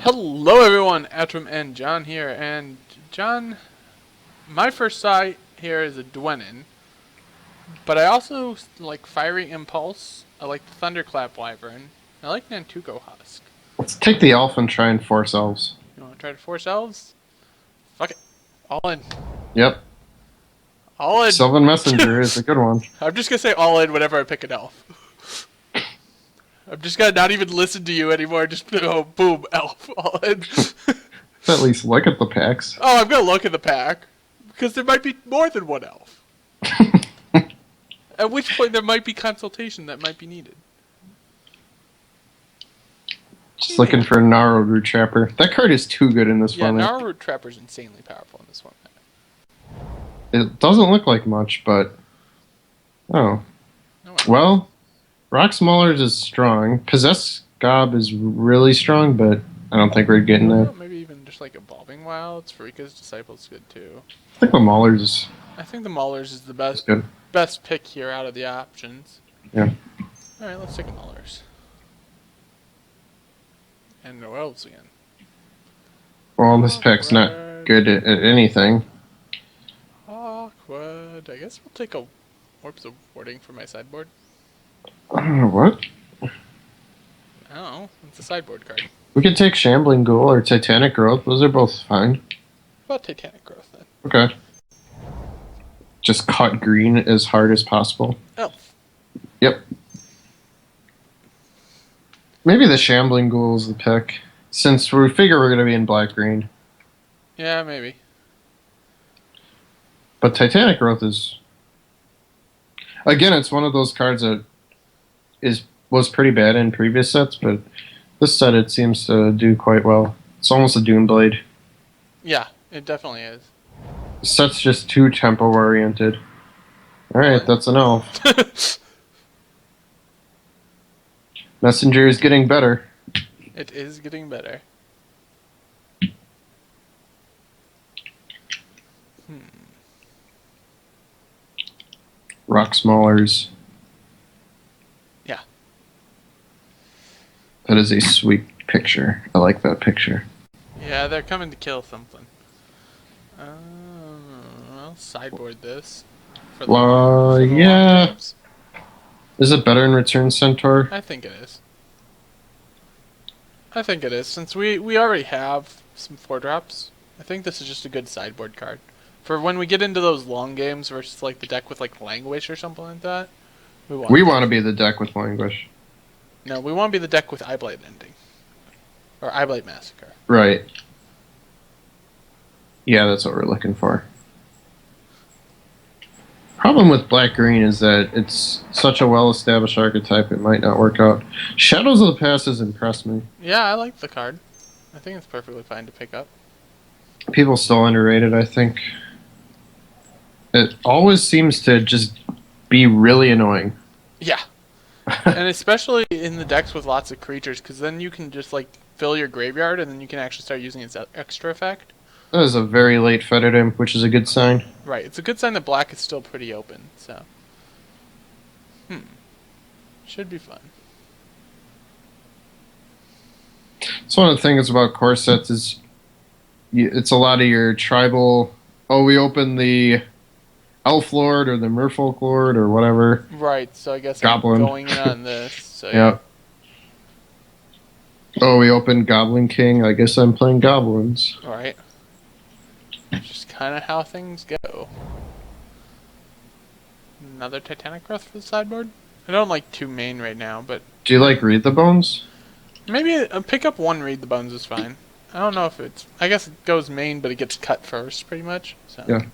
Hello everyone, Atrum and John here, and John, my first sight here is a Dwenin, but I also like Fiery Impulse, I like the Thunderclap Wyvern, I like Nantuko Husk. Let's take the elf and try and force elves. You want to try to force elves? Fuck it. All in. Yep. All in. Sylvan Messenger is a good one. I'm just gonna say all in whenever I pick an elf. I'm just gonna not even listen to you anymore, just go boom, elf, all in. At least look at the packs. Oh, I'm gonna look at the pack, because there might be more than one elf. At which point there might be consultation that might be needed. Just looking for a Gnarl Root Trapper. That card is too good in this format. Yeah, Gnarl Root Trapper is insanely powerful in this format. It doesn't look like much, but... Oh. No, well, Rock Maulers is strong. Possess Gob is really strong, but I don't think we're getting there. Maybe even just like Evolving Wilds. Farika's Disciple is good too. I think the Maulers I think the Maulers is the best good. best pick here out of the options. Yeah. Alright, let's take a Maulers. And no elves again. Well, this pack's not good at anything. Awkward. I guess we'll take a Warps of Warding for my sideboard. I don't know what. I don't know. It's a sideboard card. We could take Shambling Ghoul or Titanic Growth. Those are both fine. What about Titanic Growth then? Okay. Just cut green as hard as possible. Elf. Yep. Maybe the Shambling Ghoul is the pick, since we figure we're going to be in black-green. Yeah, maybe. But Titanic Growth is... Again, it's one of those cards that was pretty bad in previous sets, but this set it seems to do quite well. It's almost a Doomblade. Yeah, it definitely is. The set's just too tempo-oriented. Alright, that's an elf. Messenger is getting better. It is getting better. Rock Maulers. Yeah. That is a sweet picture. I like that picture. Yeah, they're coming to kill something. I'll sideboard this. For the yeah. games. Is it better in Return Centaur? I think it is. I think it is. Since we already have some 4-drops, I think this is just a good sideboard card. For when we get into those long games versus like the deck with like Languish or something like that. We want to be the deck with Languish. No, we want to be the deck with Eyeblight Ending. Or Eyeblight Massacre. Right. Yeah, that's what we're looking for. Problem with black-green is that it's such a well-established archetype it might not work out. Shadows of the Past has impressed me. Yeah, I like the card. I think it's perfectly fine to pick up. People still underrate it, I think. It always seems to just be really annoying. Yeah. And especially in the decks with lots of creatures, because then you can just like fill your graveyard and then you can actually start using its extra effect. That is a very late Fetid Imp, which is a good sign. Right, it's a good sign that black is still pretty open, so. Should be fun. So one of the things about core sets is it's a lot of your tribal, we open the Elf Lord or the Merfolk Lord or whatever. Right, so I guess Goblin. I'm going in on this. So yeah. Oh, we opened Goblin King. I guess I'm playing Goblins. Alright. Just kind of how things go. Another Titanic Growth for the sideboard? I don't like 2 main right now, but... Do you like Read the Bones? Maybe pick up 1 Read the Bones is fine. I don't know if it's... I guess it goes main, but it gets cut first, pretty much. So. Yeah.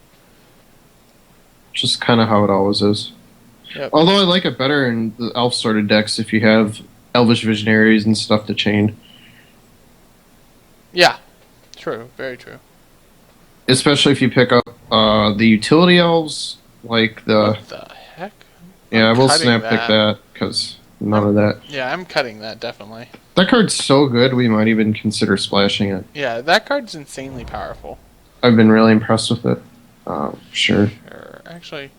Just kind of how it always is. Yep. Although I like it better in the elf sort of decks if you have Elvish Visionaries and stuff to chain. Yeah. True. Very true. Especially if you pick up the utility elves, like the... What the heck? Yeah, we'll cutting snap pick that, because none of that. Yeah, I'm cutting that, definitely. That card's so good, we might even consider splashing it. Yeah, that card's insanely powerful. I've been really impressed with it. Sure. Sure. Actually...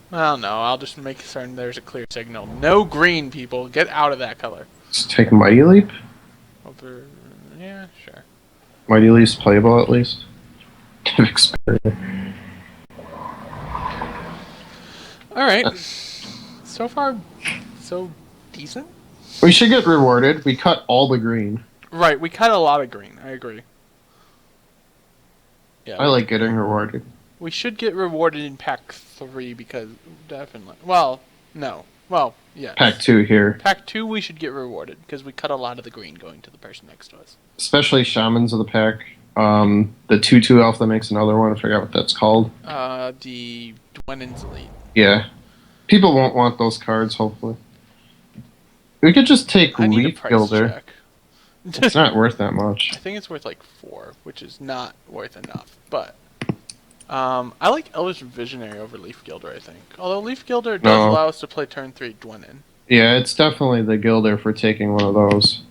Well, no, I'll just make certain there's a clear signal. No green, people. Get out of that color. Let's take Mighty Leap. Over Mighty Least playable at least. Experiment. Alright. So far, so decent. We should get rewarded. We cut all the green. Right, we cut a lot of green. I agree. Yeah, I like getting rewarded. we should get rewarded in pack 3 because definitely. Well, no. Well, yes. Pack 2 here. Pack 2 we should get rewarded because we cut a lot of the green going to the person next to us. Especially Shamans of the Pack. The 2/2 elf that makes another one. I forgot what that's called. The Dwenen's Elite. Yeah. People won't want those cards, hopefully. We could just take I need a Leaf price Builder. check. It's not worth that much. I think it's worth like 4, which is not worth enough. But I like Elvish Visionary over Leaf Gilder, I think. Although Leaf Gilder does allow us to play turn 3 Dwenin. Yeah, it's definitely the Gilder for taking one of those.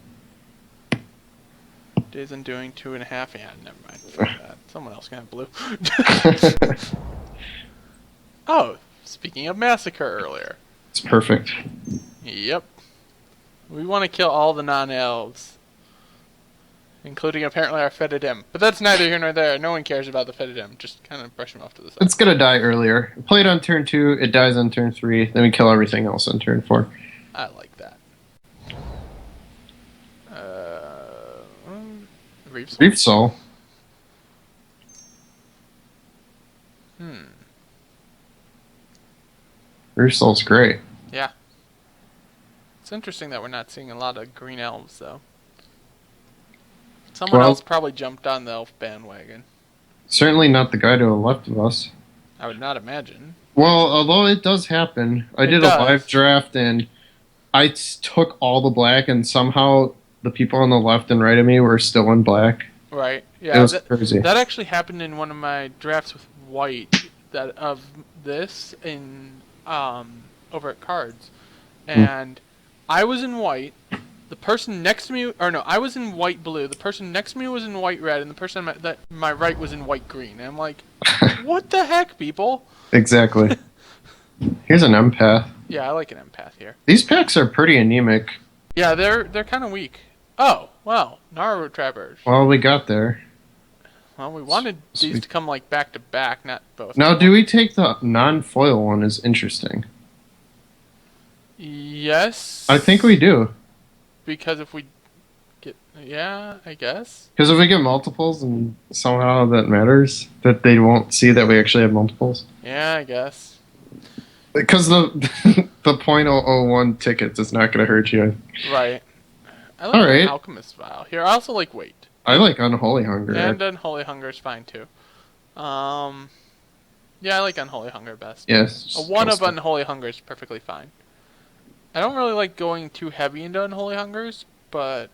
Days Undoing 2.5. Yeah, never mind. Fuck that. Someone else can have blue. Oh, speaking of Massacre earlier. It's perfect. Yep. We want to kill all the non-elves. Including apparently our Fetid Imp. But that's neither here nor there. No one cares about the Fetid Imp. Just kind of brush him off to the side. It's gonna die earlier. Play it on turn 2, it dies on turn 3, then we kill everything else on turn 4. I like that. Reef Soul. Reef Soul's great. Yeah. It's interesting that we're not seeing a lot of green elves, though. Someone else probably jumped on the elf bandwagon. Certainly not the guy to the left of us. I would not imagine. Well, although it does happen. I did a live draft and I took all the black and somehow the people on the left and right of me were still in black. Right. Yeah. It was crazy. That actually happened in one of my drafts with white. That of this in over at Cards, and I was in white. The person next to me, or no, I was in white blue. The person next to me was in white red, and the person that my right was in white green. And I'm like, what the heck, people? Exactly. Here's an empath. Yeah, I like an empath here. These packs are pretty anemic. Yeah, they're kind of weak. Oh, well, Naru Traverse. Well, we got there. Well, we wanted these to come like back to back, not both. Now, do we take the non-foil one? Is interesting. Yes. I think we do. Because if we get, yeah, I guess. Because if we get multiples, and somehow that matters, that they won't see that we actually have multiples. Yeah, I guess. Because the the .001 tickets is not going to hurt you. Right. I like the Alchemist Vial. Here, I also like Weight. I like Unholy Hunger. And Unholy Hunger is fine too. Yeah, I like Unholy Hunger best. Yes. A 1 of Unholy Hunger is perfectly fine. I don't really like going too heavy into Unholy Hungers, but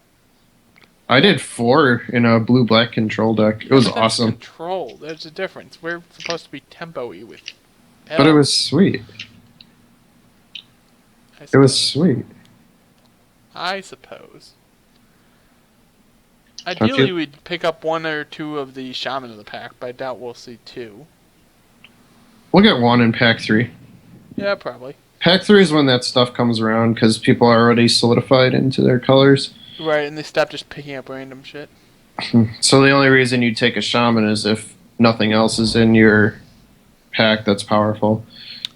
I did 4 in a blue-black control deck. It was awesome. Control. There's a difference. We're supposed to be tempo-y with elves. But it was sweet. It was sweet. I suppose. Ideally, we'd pick up 1 or 2 of the Shaman of the Pack, but I doubt we'll see 2. We'll get 1 in Pack 3. Yeah, probably. Pack 3 is when that stuff comes around, because people are already solidified into their colors. Right, and they stop just picking up random shit. So the only reason you take a Shaman is if nothing else is in your pack that's powerful.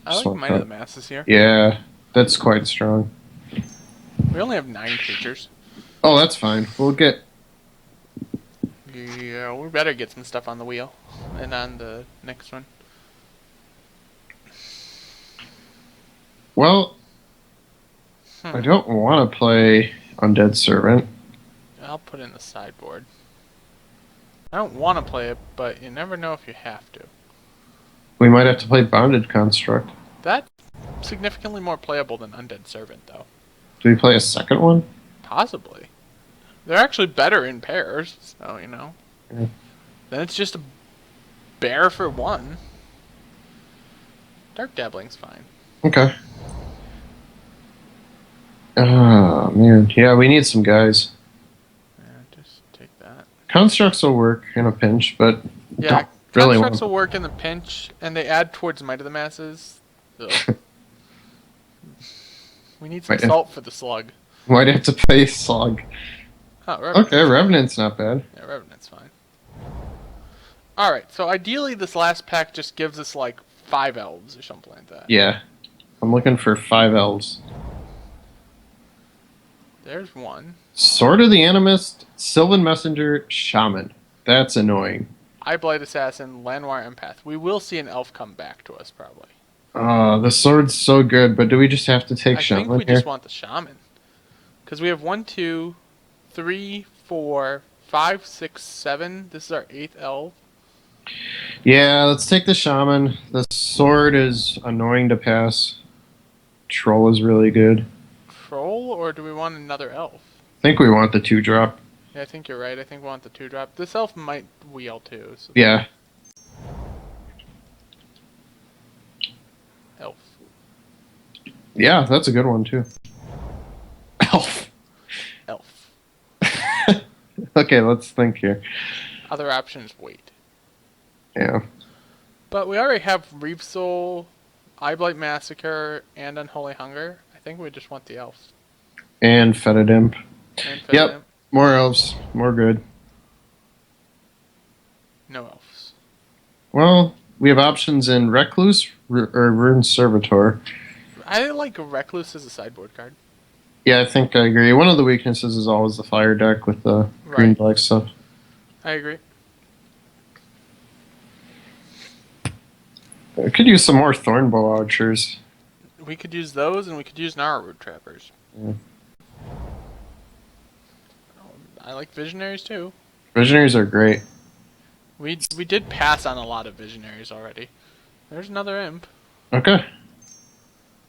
I like Might of the Masses here. Yeah, that's quite strong. We only have 9 creatures. Oh, that's fine. We'll get... Yeah, we better get some stuff on the wheel. And on the next one. Well, I don't want to play Undead Servant. I'll put it in the sideboard. I don't want to play it, but you never know if you have to. We might have to play Bonded Construct. That's significantly more playable than Undead Servant, though. Do we play a second one? Possibly. They're actually better in pairs, so, you know. Yeah. Then it's just a bear for 1. Dark Dabbling's fine. Okay. Oh, man. Yeah, we need some guys. Yeah, just take that. Constructs will work in a pinch, but yeah, really constructs will work in the pinch, and they add towards Might of the Masses. We need some salt for the slug. Might have to play Slug. Oh, Revenant. Okay, Revenant's not bad. Yeah, Revenant's fine. Alright, so ideally this last pack just gives us like 5 elves or something like that. Yeah. I'm looking for 5 elves. There's one. Sword of the Animist, Sylvan Messenger, Shaman. That's annoying. Eyeblight Assassin, Llanowar Empath. We will see an elf come back to us probably. The sword's so good, but do we just have to take I Shaman think we here? just want the Shaman. Because we have 1, 2, 3, 4, 5, 6, 7. This is our 8th elf. Yeah, let's take the Shaman. The sword is annoying to pass. Troll is really good. Troll, or do we want another elf? I think we want the 2-drop. Yeah, I think you're right. I think we want the 2-drop. This elf might wheel too. So Yeah. elf. Yeah, that's a good one too. Elf. Elf. Okay, let's think here. Other options, wait. Yeah. But we already have Reef Soul, Eyeblight Massacre, and Unholy Hunger. I think we just want the elves. And Fetid Imp. And Yep. Imp. More elves. More good. No elves. Well, we have options in Recluse or Rune Servitor. I like Recluse as a sideboard card. Yeah, I think I agree. One of the weaknesses is always the fire deck with the green Right. black stuff. I agree. I could use some more Thornbow Archers. We could use those, and we could use Narrow Trappers. Yeah. I like Visionaries too. Visionaries are great. We did pass on a lot of Visionaries already. There's another Imp. Okay.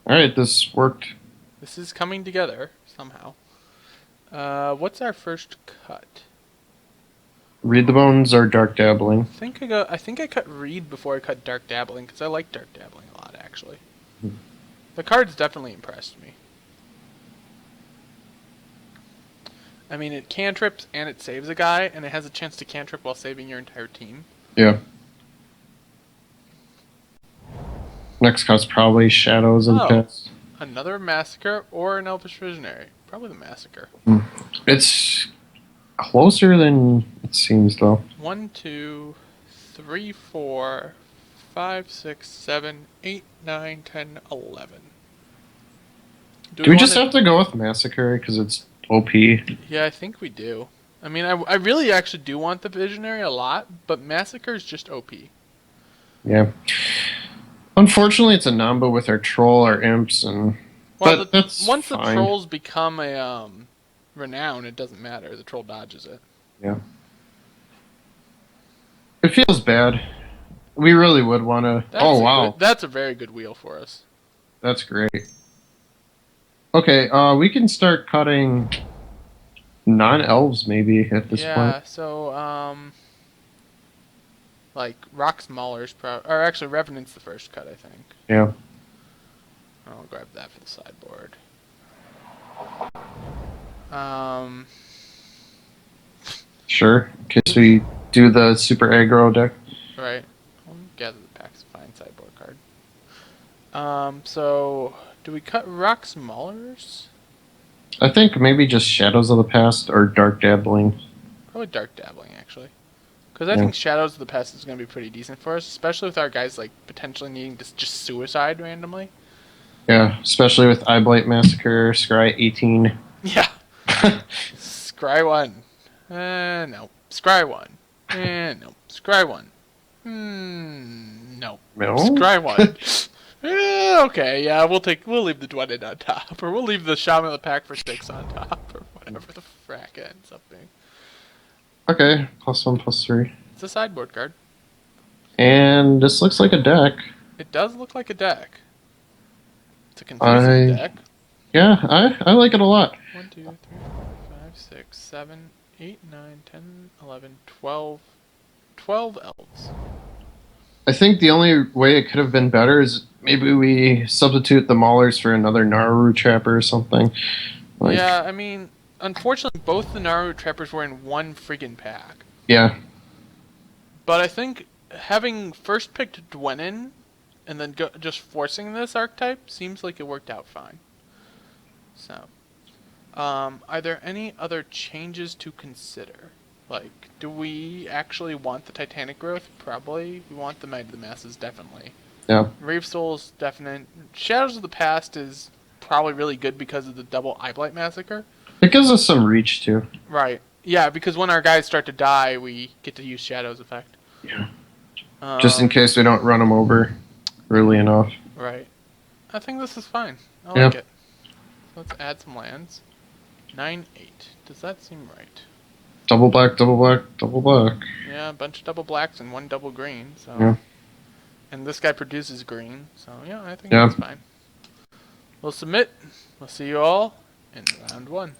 Alright, this worked. This is coming together somehow. What's our first cut? Read the Bones or Dark Dabbling. I think I cut Reed before I cut Dark Dabbling because I like Dark Dabbling a lot actually. The card's definitely impressed me. I mean, it cantrips and it saves a guy, and it has a chance to cantrip while saving your entire team. Yeah. Next cut's probably Shadows of the Past. Another Massacre or an Elvish Visionary. Probably the Massacre. It's closer than it seems, though. 1, 2, 3, 4, 5, 6, 7, 8, 9, 10, 11. Do we just have to go with Massacre because it's OP? Yeah, I think we do. I mean, I really actually do want the Visionary a lot, but Massacre is just OP. Yeah. Unfortunately, it's a Namba with our Troll, our Imps, and... Well, but that's once fine. the Trolls become a Renown, it doesn't matter. The Troll dodges it. Yeah. It feels bad. We really would want to... Oh, wow. That's a very good wheel for us. That's great. Okay, we can start cutting non-elves maybe at this point. Yeah, so, like, Rock's Mauler's or actually, Revenant's the first cut, I think. Yeah. I'll grab that for the sideboard. Sure, in case we do the super aggro deck. Right. I'll gather the pack's a fine sideboard card. So, do we cut Rock's Maulers? I think maybe just Shadows of the Past or Dark Dabbling. Probably Dark Dabbling, actually. Because I think Shadows of the Past is going to be pretty decent for us, especially with our guys, like, potentially needing to just suicide randomly. Yeah, especially with Eyeblight Massacre, Scry 18. Yeah. Scry 1. No. Scry 1. No. Scry 1. No. No? Scry 1. Okay, yeah, we'll leave the Dwenin on top, or we'll leave the Shaman of the Pack for 6 on top, or whatever the frack it ends up being. Okay, +1/+3. It's a sideboard card. And this looks like a deck. It does look like a deck. It's a confusing deck. Yeah, I like it a lot. 1, 2, 3, 4, 5, 6, 7, 8, 9, 10, 11, 12. 12 elves. I think the only way it could have been better is maybe we substitute the Maulers for another Naru Trapper or something. Yeah, I mean, unfortunately, both the Naru Trappers were in one friggin' pack. Yeah. But I think having first picked Dwenin and then just forcing this archetype seems like it worked out fine. So, are there any other changes to consider? Like, do we actually want the Titanic growth? Probably. We want the Might of the Masses, definitely. Yeah. Reef Soul's definite. Shadows of the Past is probably really good because of the double Eyeblight Massacre. It gives us some reach too. Right. Yeah, because when our guys start to die, we get to use Shadow's effect. Yeah. Just in case we don't run them over early enough. Right. I think this is fine. I Yeah. like it. So let's add some lands. 9-8. Does that seem right? Double black, double black, double black. Yeah, a bunch of double blacks and one double green. So. Yeah. And this guy produces green. So yeah, I think Yeah. that's fine. We'll submit. We'll see you all in round 1.